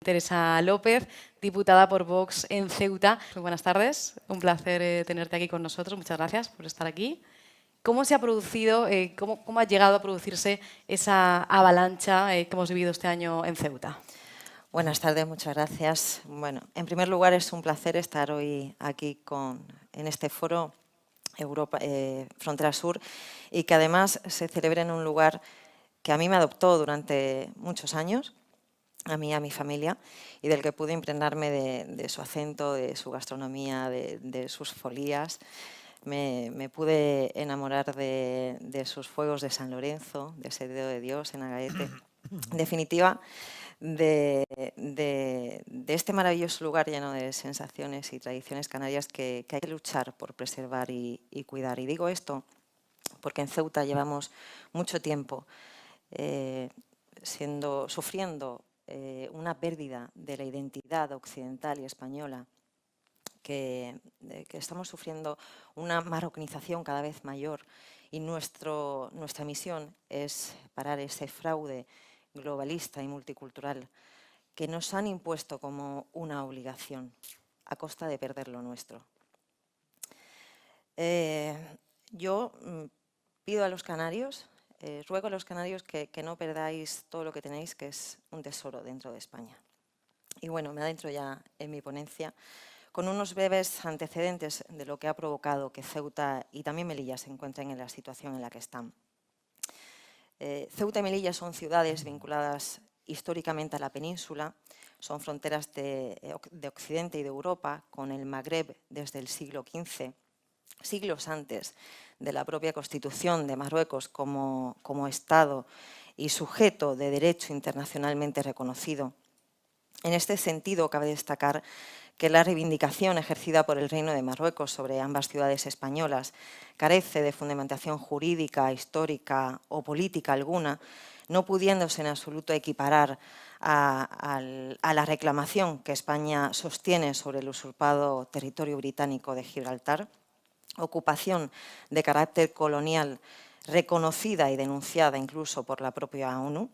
Teresa López, diputada por Vox en Ceuta. Muy buenas tardes, un placer tenerte aquí con nosotros. Muchas gracias por estar aquí. ¿Cómo se ha producido, cómo ha llegado a producirse esa avalancha que hemos vivido este año en Ceuta? Buenas tardes, muchas gracias. Bueno, en primer lugar es un placer estar hoy aquí en este foro Europa, Frontera Sur, y que además se celebre en un lugar que a mí me adoptó durante muchos años, a mí y a mi familia, y del que pude impregnarme de su acento, de su gastronomía, de sus folías. Me pude enamorar de sus fuegos de San Lorenzo, de ese dedo de Dios en Agaete. En definitiva, de este maravilloso lugar lleno de sensaciones y tradiciones canarias que hay que luchar por preservar y cuidar. Y digo esto porque en Ceuta llevamos mucho tiempo sufriendo una pérdida de la identidad occidental y española, que estamos sufriendo una marocanización cada vez mayor, y nuestra misión es parar ese fraude globalista y multicultural que nos han impuesto como una obligación a costa de perder lo nuestro. Yo pido a los canarios, ruego a los canarios que no perdáis todo lo que tenéis, que es un tesoro dentro de España. Y bueno, me adentro ya en mi ponencia con unos breves antecedentes de lo que ha provocado que Ceuta y también Melilla se encuentren en la situación en la que están. Ceuta y Melilla son ciudades vinculadas históricamente a la península, son fronteras de Occidente y de Europa, con el Magreb desde el siglo XV, siglos antes de la propia Constitución de Marruecos como Estado y sujeto de derecho internacionalmente reconocido. En este sentido, cabe destacar que la reivindicación ejercida por el Reino de Marruecos sobre ambas ciudades españolas carece de fundamentación jurídica, histórica o política alguna, no pudiéndose en absoluto equiparar a la reclamación que España sostiene sobre el usurpado territorio británico de Gibraltar, ocupación de carácter colonial reconocida y denunciada incluso por la propia ONU.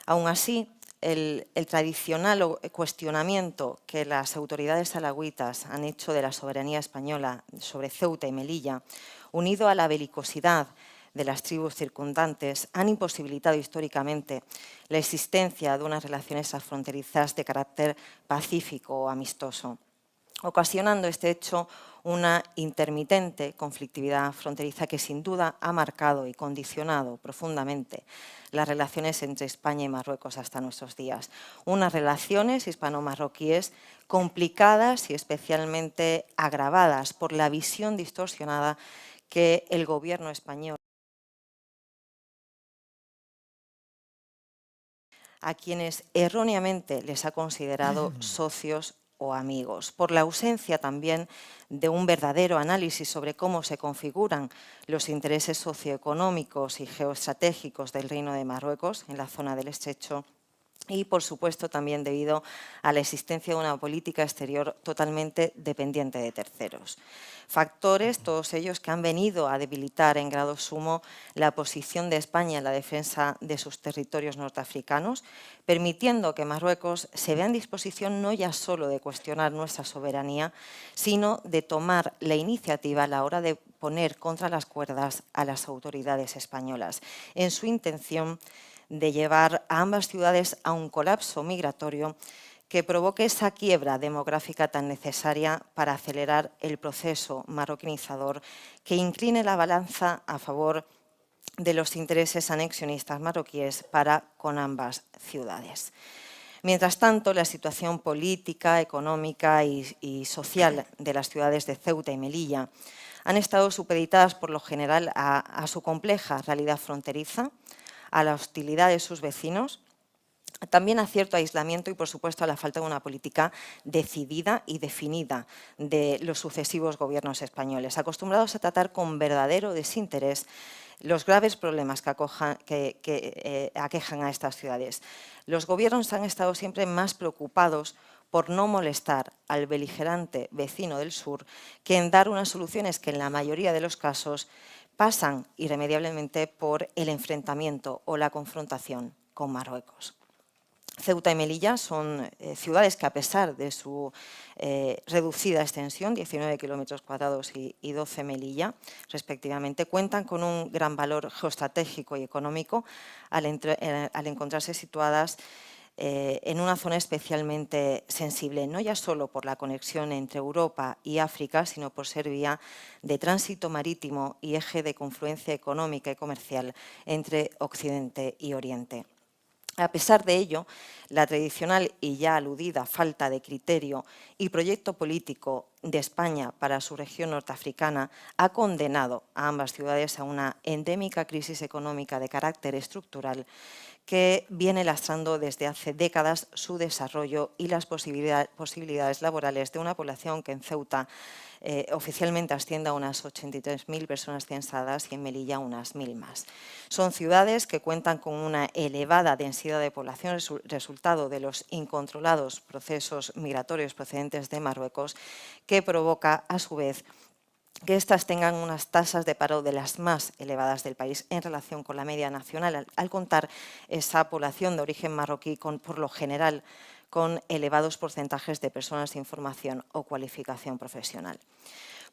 Aún así, el tradicional cuestionamiento que las autoridades alagüitas han hecho de la soberanía española sobre Ceuta y Melilla, unido a la belicosidad de las tribus circundantes, han imposibilitado históricamente la existencia de unas relaciones transfronterizas de carácter pacífico o amistoso, ocasionando este hecho una intermitente conflictividad fronteriza que sin duda ha marcado y condicionado profundamente las relaciones entre España y Marruecos hasta nuestros días. Unas relaciones hispano-marroquíes complicadas y especialmente agravadas por la visión distorsionada que el gobierno español a quienes erróneamente les ha considerado socios o amigos, por la ausencia también de un verdadero análisis sobre cómo se configuran los intereses socioeconómicos y geoestratégicos del Reino de Marruecos en la zona del Estrecho, y, por supuesto, también debido a la existencia de una política exterior totalmente dependiente de terceros. Factores, todos ellos, que han venido a debilitar en grado sumo la posición de España en la defensa de sus territorios norteafricanos, permitiendo que Marruecos se vea en disposición no ya solo de cuestionar nuestra soberanía, sino de tomar la iniciativa a la hora de poner contra las cuerdas a las autoridades españolas, en su intención de llevar a ambas ciudades a un colapso migratorio que provoque esa quiebra demográfica tan necesaria para acelerar el proceso marroquinizador, que incline la balanza a favor de los intereses anexionistas marroquíes para con ambas ciudades. Mientras tanto, la situación política, económica y social de las ciudades de Ceuta y Melilla han estado supeditadas por lo general a su compleja realidad fronteriza, a la hostilidad de sus vecinos, también a cierto aislamiento y, por supuesto, a la falta de una política decidida y definida de los sucesivos gobiernos españoles, acostumbrados a tratar con verdadero desinterés los graves problemas que aquejan a estas ciudades. Los gobiernos han estado siempre más preocupados por no molestar al beligerante vecino del sur que en dar unas soluciones que en la mayoría de los casos pasan irremediablemente por el enfrentamiento o la confrontación con Marruecos. Ceuta y Melilla son ciudades que, a pesar de su reducida extensión, 19 kilómetros cuadrados y 12 Melilla, respectivamente, cuentan con un gran valor geoestratégico y económico al encontrarse situadas en una zona especialmente sensible, no ya solo por la conexión entre Europa y África, sino por ser vía de tránsito marítimo y eje de confluencia económica y comercial entre Occidente y Oriente. A pesar de ello, la tradicional y ya aludida falta de criterio y proyecto político de España para su región norteafricana ha condenado a ambas ciudades a una endémica crisis económica de carácter estructural que viene lastrando desde hace décadas su desarrollo y las posibilidades laborales de una población que en Ceuta oficialmente asciende a unas 83.000 personas censadas y en Melilla unas 1.000 más. Son ciudades que cuentan con una elevada densidad de población, resultado de los incontrolados procesos migratorios procedentes de Marruecos, que provoca a su vez que éstas tengan unas tasas de paro de las más elevadas del país en relación con la media nacional, al contar esa población de origen marroquí por lo general con elevados porcentajes de personas sin formación o cualificación profesional.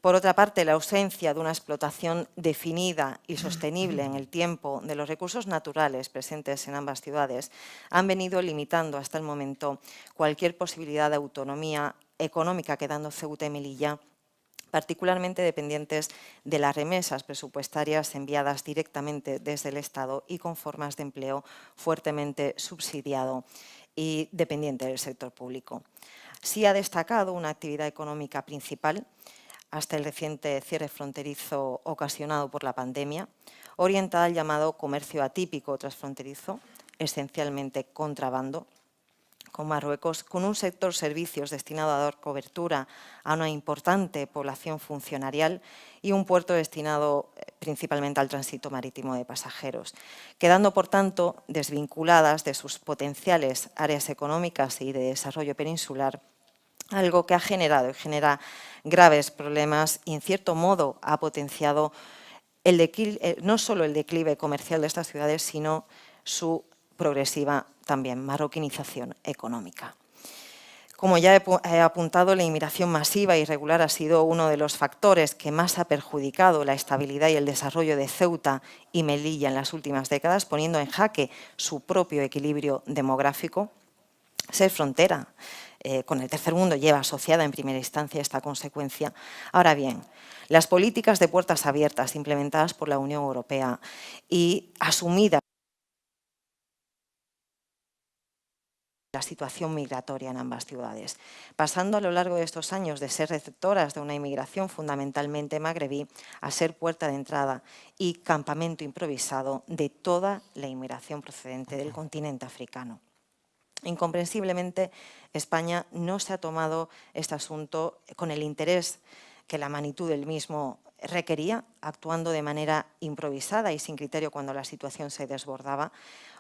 Por otra parte, la ausencia de una explotación definida y sostenible en el tiempo de los recursos naturales presentes en ambas ciudades han venido limitando hasta el momento cualquier posibilidad de autonomía económica, quedando Ceuta y Melilla particularmente dependientes de las remesas presupuestarias enviadas directamente desde el Estado y con formas de empleo fuertemente subsidiado y dependiente del sector público. Sí ha destacado una actividad económica principal hasta el reciente cierre fronterizo ocasionado por la pandemia, orientada al llamado comercio atípico transfronterizo, esencialmente contrabando, con Marruecos, con un sector servicios destinado a dar cobertura a una importante población funcionarial y un puerto destinado principalmente al tránsito marítimo de pasajeros, quedando, por tanto, desvinculadas de sus potenciales áreas económicas y de desarrollo peninsular, algo que ha generado y genera graves problemas y, en cierto modo, ha potenciado no solo el declive comercial de estas ciudades, sino su progresiva también marroquinización económica. Como ya he apuntado, la inmigración masiva e irregular ha sido uno de los factores que más ha perjudicado la estabilidad y el desarrollo de Ceuta y Melilla en las últimas décadas, poniendo en jaque su propio equilibrio demográfico. Ser frontera con el tercer mundo lleva asociada en primera instancia esta consecuencia. Ahora bien, las políticas de puertas abiertas implementadas por la Unión Europea y asumidas la situación migratoria en ambas ciudades, pasando a lo largo de estos años de ser receptoras de una inmigración fundamentalmente magrebí a ser puerta de entrada y campamento improvisado de toda la inmigración procedente del continente africano. Incomprensiblemente, España no se ha tomado este asunto con el interés que la magnitud del mismo requería, actuando de manera improvisada y sin criterio cuando la situación se desbordaba,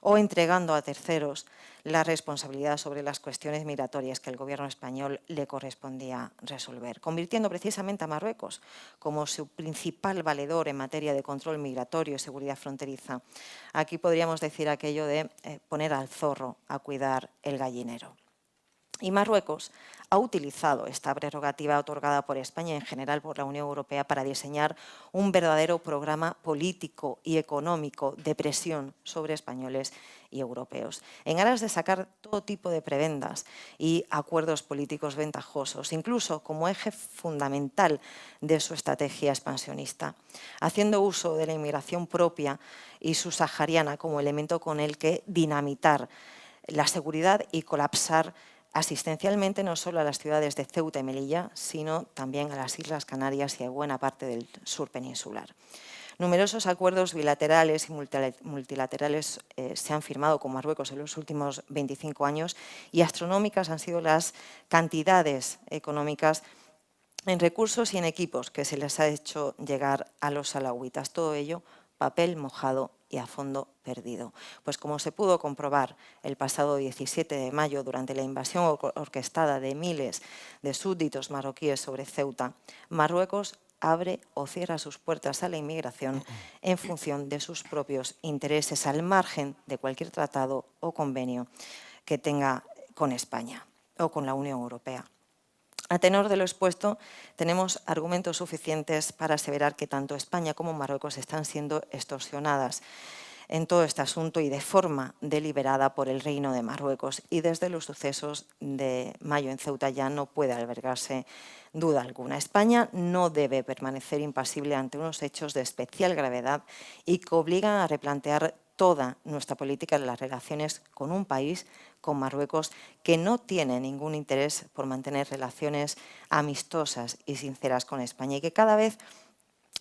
o entregando a terceros la responsabilidad sobre las cuestiones migratorias que el Gobierno español le correspondía resolver, convirtiendo precisamente a Marruecos como su principal valedor en materia de control migratorio y seguridad fronteriza. Aquí podríamos decir aquello de poner al zorro a cuidar el gallinero. Y Marruecos ha utilizado esta prerrogativa otorgada por España y en general por la Unión Europea para diseñar un verdadero programa político y económico de presión sobre españoles y europeos, en aras de sacar todo tipo de prebendas y acuerdos políticos ventajosos, incluso como eje fundamental de su estrategia expansionista, haciendo uso de la inmigración propia y subsahariana como elemento con el que dinamitar la seguridad y colapsar asistencialmente no solo a las ciudades de Ceuta y Melilla, sino también a las Islas Canarias y a buena parte del sur peninsular. Numerosos acuerdos bilaterales y multilaterales se han firmado con Marruecos en los últimos 25 años y astronómicas han sido las cantidades económicas en recursos y en equipos que se les ha hecho llegar a los alauitas. Todo ello, papel mojado y a fondo perdido. Pues como se pudo comprobar el pasado 17 de mayo durante la invasión orquestada de miles de súbditos marroquíes sobre Ceuta, Marruecos abre o cierra sus puertas a la inmigración en función de sus propios intereses, al margen de cualquier tratado o convenio que tenga con España o con la Unión Europea. A tenor de lo expuesto, tenemos argumentos suficientes para aseverar que tanto España como Marruecos están siendo extorsionadas en todo este asunto y de forma deliberada por el Reino de Marruecos. Y desde los sucesos de mayo en Ceuta ya no puede albergarse duda alguna. España no debe permanecer impasible ante unos hechos de especial gravedad y que obligan a replantear toda nuestra política en las relaciones con un país, con Marruecos, que no tiene ningún interés por mantener relaciones amistosas y sinceras con España y que cada vez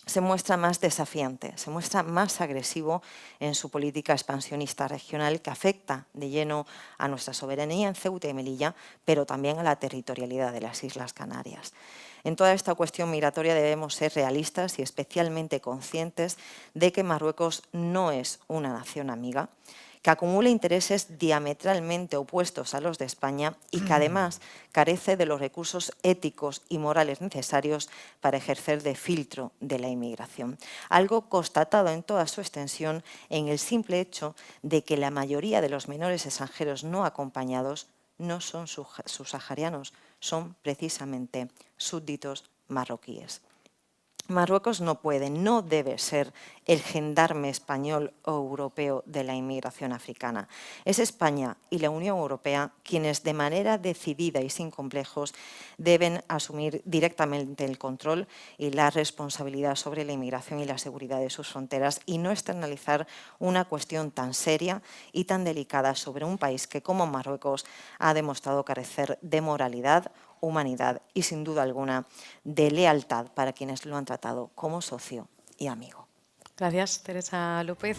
se muestra más desafiante, se muestra más agresivo en su política expansionista regional que afecta de lleno a nuestra soberanía en Ceuta y Melilla, pero también a la territorialidad de las Islas Canarias. En toda esta cuestión migratoria debemos ser realistas y especialmente conscientes de que Marruecos no es una nación amiga, que acumula intereses diametralmente opuestos a los de España y que además carece de los recursos éticos y morales necesarios para ejercer de filtro de la inmigración. Algo constatado en toda su extensión en el simple hecho de que la mayoría de los menores extranjeros no acompañados no son subsaharianos, son precisamente súbditos marroquíes. Marruecos no puede, no debe ser el gendarme español o europeo de la inmigración africana. Es España y la Unión Europea quienes de manera decidida y sin complejos deben asumir directamente el control y la responsabilidad sobre la inmigración y la seguridad de sus fronteras y no externalizar una cuestión tan seria y tan delicada sobre un país que, como Marruecos, ha demostrado carecer de moralidad, humanidad y, sin duda alguna, de lealtad para quienes lo han tratado como socio y amigo. Gracias, Teresa López.